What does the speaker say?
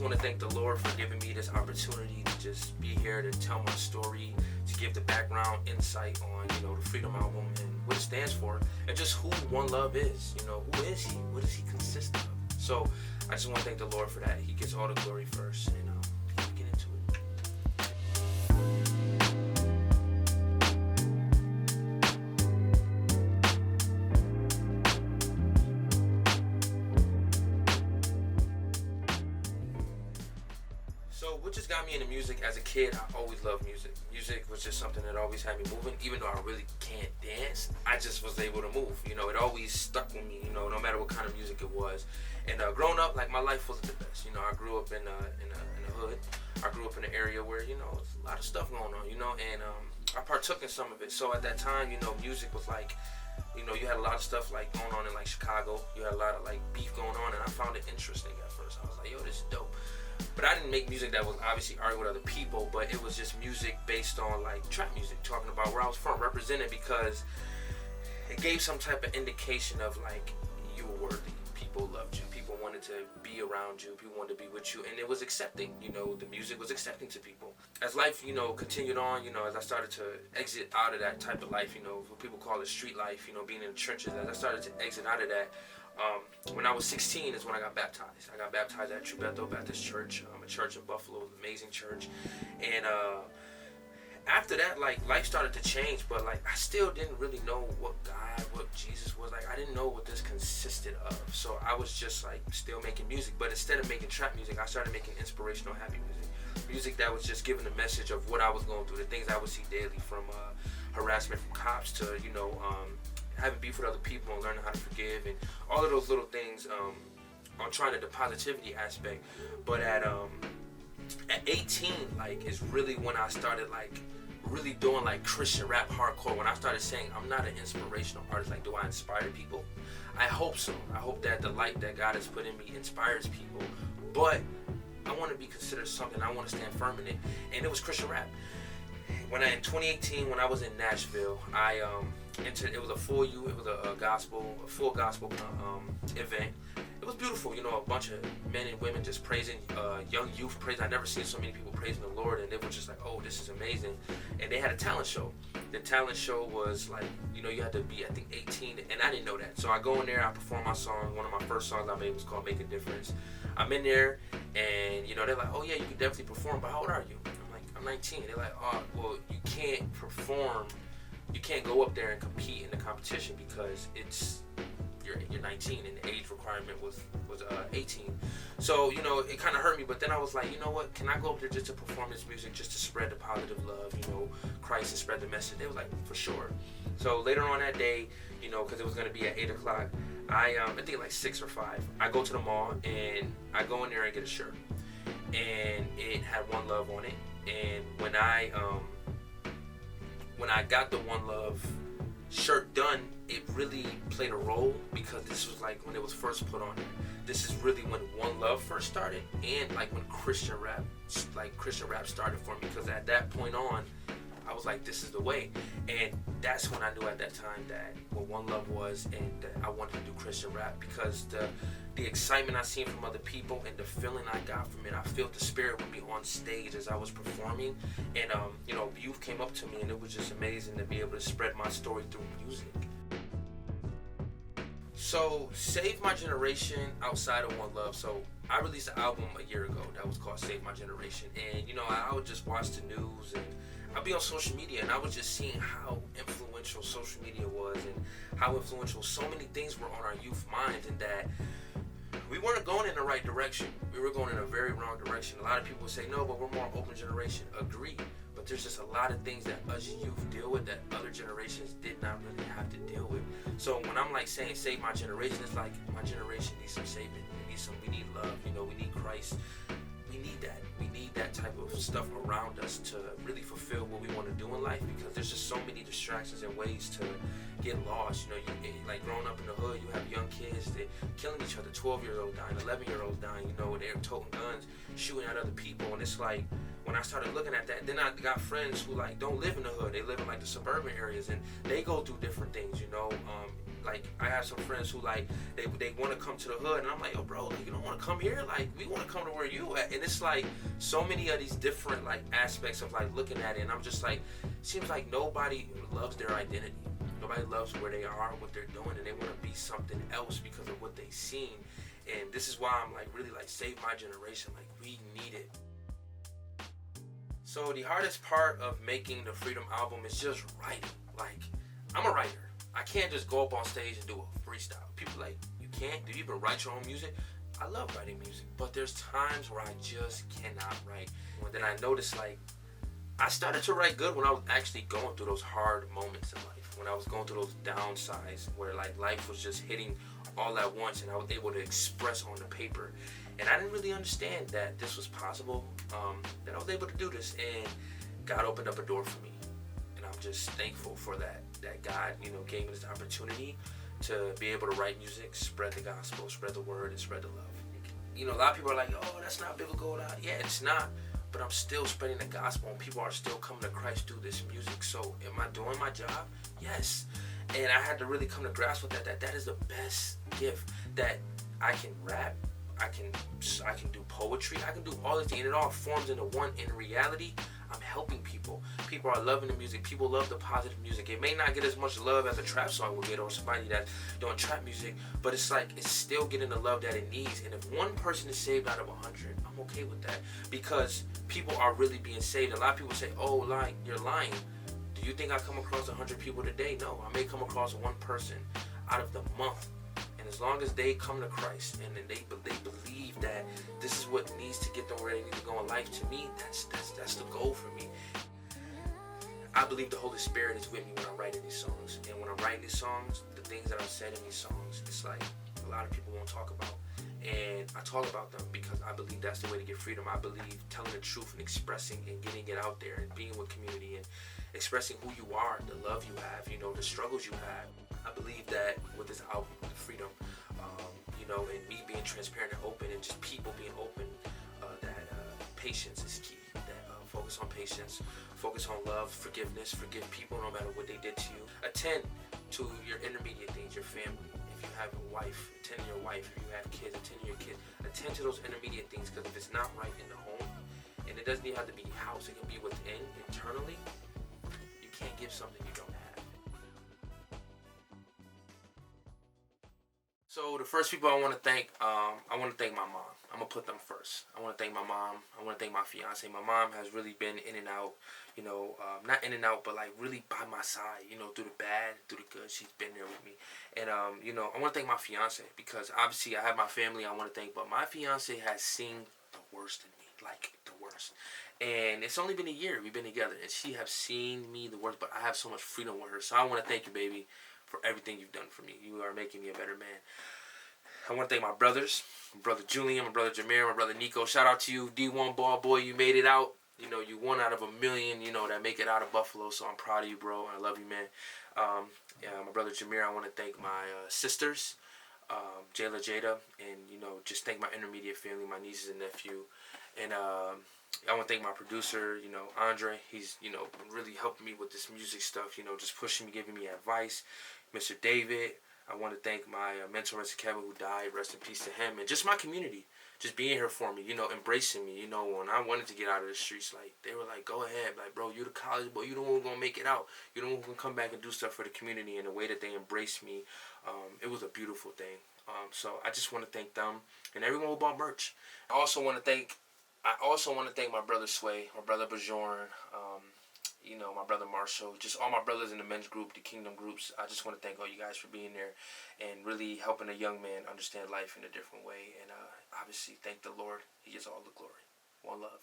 want to thank the Lord for giving me this opportunity to just be here to tell my story, to give the background insight on, the Freedom Album and what it stands for, and just who Onelove is. Who is he? What does he consist of? So I just want to thank the Lord for that. He gets all the glory first, and get into it. So what just got me into music? As a kid, I always loved music. Music was just something that always had me moving. Even though I really can't dance, I just was able to move. It always stuck with me, no matter what kind of music it was. And growing up, my life wasn't the best. I grew up in a hood. I grew up in an area where, there's a lot of stuff going on, and I partook in some of it. So at that time, music was you had a lot of stuff going on in Chicago. You had a lot of beef going on, and I found it interesting at first. I was like, yo, this is dope. But I didn't make music that was obviously arguing with other people, but it was just music based on trap music, talking about where I was from, represented, because it gave some type of indication of you were worthy. People loved you. People wanted to be around you. People wanted to be with you, and it was accepting. The music was accepting to people. As life, continued on, as I started to exit out of that type of life, what people call it street life, being in the trenches. As I started to exit out of that, when I was 16 is when I got baptized. I got baptized at True Bethel Baptist Church, a church in Buffalo, an amazing church. And after that, life started to change, but I still didn't really know what God, what Jesus was. I didn't know what this consisted of. So I was just still making music, but instead of making trap music, I started making inspirational, happy music. Music that was just giving the message of what I was going through, the things I would see daily, from harassment from cops to, having beef with other people and learning how to forgive, and all of those little things on trying to the positivity aspect. But at 18, is really when I started really doing Christian rap hardcore. When I started saying I'm not an inspirational artist, do I inspire people? I hope so. I hope that the light that God has put in me inspires people, but I want to be considered something. I want to stand firm in it, and it was Christian rap. In 2018, when I was in Nashville, I it was a full gospel event. It was beautiful, a bunch of men and women just praising, young youth praising. I never seen so many people praising the Lord, and they were just oh, this is amazing. And they had a talent show. The talent show was you had to be, I think, 18, and I didn't know that. So I go in there, I perform my song. One of my first songs I made was called Make a Difference. I'm in there, and they're like, oh yeah, you can definitely perform, but how old are you? I'm 19. They're like, oh, well, you can't perform. You can't go up there and compete in the competition because you're 19 and the age requirement was 18. So, it kind of hurt me, but then I was like, you know what, can I go up there just to perform this music, just to spread the positive love, Christ, and spread the message? They was like, for sure. So later on that day, because it was going to be at 8 o'clock, I think 6 or 5, I go to the mall and I go in there and get a shirt. And it had Onelove on it. And when I got the Onelove shirt done, it really played a role, because this was when it was first put on. This is really when Onelove first started, and when Christian rap started for me, because at that point on, I was like, this is the way. And that's when I knew at that time that what Onelove was, and that I wanted to do Christian rap, because the excitement I seen from other people and the feeling I got from it, I felt the spirit with me on stage as I was performing. And youth came up to me, and it was just amazing to be able to spread my story through music. So, Save My Generation, outside of Onelove, so I released an album a year ago that was called Save My Generation, and I would just watch the news, and I'd be on social media, and I was just seeing how influential social media was, and how influential so many things were on our youth minds, and that we weren't going in the right direction. We were going in a very wrong direction. A lot of people would say, no, but we're more open generation. Agree. But there's just a lot of things that us youth deal with that other generations did not really have to deal with. So when I'm saying save my generation, it's my generation needs some saving. We need love. We need Christ. We need that. We need that type of stuff around us to really fulfill what we want to do in life, because there's just so many distractions and ways to get lost. Growing up in the hood, you have young kids, they're killing each other, 12-year-olds dying, 11-year-olds dying, they're toting guns, shooting at other people. And it's when I started looking at that, then I got friends who don't live in the hood, they live in the suburban areas, and they go through different things, Like, I have some friends who, like, they want to come to the hood, and I'm like, yo, bro, like, you don't want to come here? Like, we want to come to where you at. And it's like so many of these different, like, aspects of, like, looking at it, and I'm just like, seems like nobody loves their identity. Nobody loves where they are, what they're doing, and they want to be something else because of what they've seen. And this is why I'm like, really, like, save my generation. Like, we need it. So the hardest part of making the Freedom album is just writing. Like, I'm a writer. I can't just go up on stage and do a freestyle. People like, you can't? Do you even write your own music? I love writing music, but there's times where I just cannot write. And then I noticed, like, I started to write good when I was actually going through those hard moments in life, when I was going through those downsides where, like, life was just hitting all at once, and I was able to express on the paper. And I didn't really understand that this was possible, that I was able to do this, and God opened up a door for me. And I'm just thankful for that God, you know, gave me this opportunity to be able to write music, spread the gospel, spread the word, and spread the love. You know, a lot of people are like, oh, that's not biblical. Yeah, it's not, but I'm still spreading the gospel, and people are still coming to Christ through this music. So am I doing my job? Yes. And I had to really come to grasp with that is the best gift, that I can rap, I can do poetry, I can do all this thing, and it all forms into one. In reality, I'm helping people. People are loving the music. People love the positive music. It may not get as much love as a trap song will get, or somebody that's doing trap music, but it's like, it's still getting the love that it needs. And if one person is saved out of 100, I'm okay with that, because people are really being saved. A lot of people say, oh, like, you're lying. Do you think I come across 100 people today? No, I may come across one person out of the month. And as long as they come to Christ, and then they believe that this is what needs to get them where they need to go in life, to me, that's the goal for me. I believe the Holy Spirit is with me when I'm writing these songs. And when I'm writing these songs, the things that I've said in these songs, it's like a lot of people won't talk about. And I talk about them because I believe that's the way to get freedom. I believe telling the truth and expressing and getting it out there and being with community and expressing who you are, the love you have, you know, the struggles you have. I believe that with this album, the freedom, you know, and me being transparent and open, and just people being open, that patience is key. That focus on patience, focus on love, forgiveness, forgive people no matter what they did to you. Attend to your intermediate things, your family. If you have a wife, attend to your wife. If you have kids, attend to your kids. Attend to those intermediate things, because if it's not right in the home, and it doesn't even have to be house, it can be within, internally, you can't give something you don't have. So the first people I want to thank my mom. I'm going to put them first. I want to thank my mom. I want to thank my fiance. My mom has really been in and out, you know, not in and out, but like really by my side, you know, through the bad, through the good. She's been there with me. And, you know, I want to thank my fiance, because obviously I have my family I want to thank, but my fiance has seen the worst in me, like the worst. And it's only been a year we've been together, and she has seen me the worst, but I have so much freedom with her. So I want to thank you, baby, for everything you've done for me. You are making me a better man. I want to thank my brothers, my brother Julian, my brother Jameer, my brother Nico. Shout out to you, D1 ball boy. You made it out. You know, you 1 out of 1 million, you know, that make it out of Buffalo. So I'm proud of you, bro. I love you, man. My brother Jameer, I want to thank my sisters, Jayla, Jada, and, you know, just thank my intermediate family, my nieces and nephew. And I want to thank my producer, you know, Andrea. He's, you know, really helping me with this music stuff, you know, just pushing me, giving me advice. Mr. David, I want to thank my mentor, Mr. Kevin, who died. Rest in peace to him. And just my community, just being here for me, you know, embracing me. You know, when I wanted to get out of the streets, like, they were like, go ahead. Like, bro, you the college boy. You the one who's going to make it out. You the one who can come back and do stuff for the community. And the way that they embraced me, it was a beautiful thing. So I just want to thank them and everyone who bought merch. I also want to thank my brother Sway, my brother Bajorn, you know, my brother Marshall, just all my brothers in the men's group, the Kingdom groups. I just want to thank all you guys for being there and really helping a young man understand life in a different way. And obviously, thank the Lord. He gets all the glory. One love.